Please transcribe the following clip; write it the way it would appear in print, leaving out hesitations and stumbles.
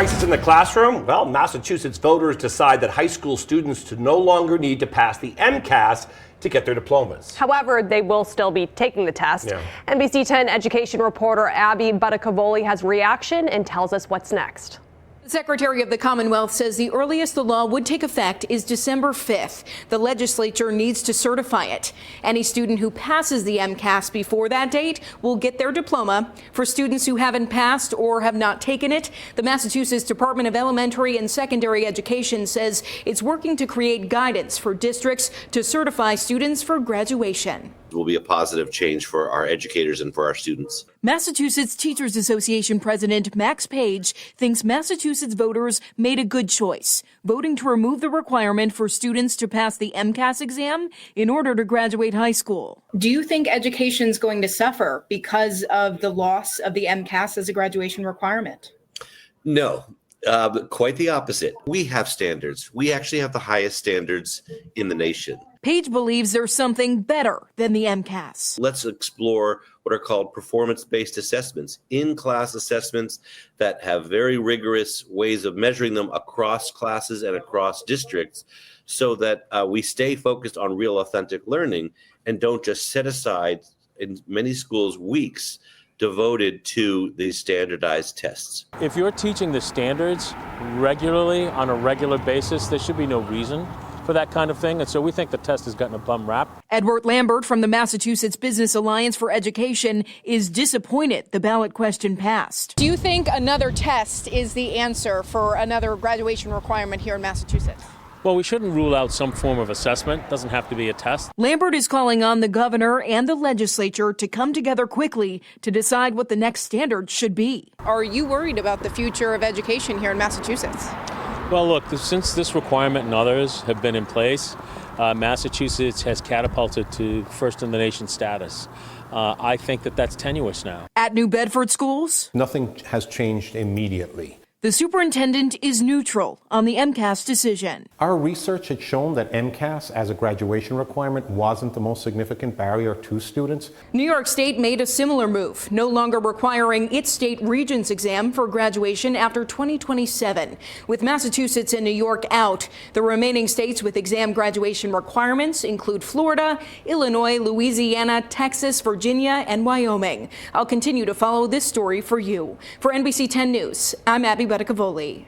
crisis in the classroom? Well, Massachusetts voters decide that high school students no longer need to pass the MCAS to get their diplomas. However, they will still be taking the test. Yeah. NBC 10 education reporter Abby Buttacavoli has reaction and tells us what's next. The Secretary of the Commonwealth says the earliest the law would take effect is December 5th. The legislature needs to certify it. Any student who passes the MCAS before that date will get their diploma. For students who haven't passed or have not taken it, the Massachusetts Department of Elementary and Secondary Education says it's working to create guidance for districts to certify students for graduation. It will be a positive change for our educators and for our students. Massachusetts Teachers Association President Max Page thinks Massachusetts voters made a good choice, voting to remove the requirement for students to pass the MCAS exam in order to graduate high school. Do you think education is going to suffer because of the loss of the MCAS as a graduation requirement? No, quite the opposite. We have standards. We actually have the highest standards in the nation. Page believes there's something better than the MCAS. Let's explore what are called performance-based assessments, in-class assessments that have very rigorous ways of measuring them across classes and across districts so that we stay focused on real authentic learning and don't just set aside, in many schools, weeks devoted to these standardized tests. If you're teaching the standards regularly on a regular basis, there should be no reason for that kind of thing. And so we think the test has gotten a bum rap. Edward Lambert from the Massachusetts Business Alliance for Education is disappointed the ballot question passed. Do you think another test is the answer for another graduation requirement here in Massachusetts? Well, we shouldn't rule out some form of assessment. It doesn't have to be a test. Lambert is calling on the governor and the legislature to come together quickly to decide what the next standard should be. Are you worried about the future of education here in Massachusetts? Well, look, since this requirement and others have been in place, Massachusetts has catapulted to first in the nation status. I think that that's tenuous now. At New Bedford schools, nothing has changed immediately. The superintendent is neutral on the MCAS decision. Our research had shown that MCAS as a graduation requirement wasn't the most significant barrier to students. New York State made a similar move, no longer requiring its state regents exam for graduation after 2027. With Massachusetts and New York out, the remaining states with exam graduation requirements include Florida, Illinois, Louisiana, Texas, Virginia, and Wyoming. I'll continue to follow this story for you. For NBC 10 News, I'm Abby Buttacavoli.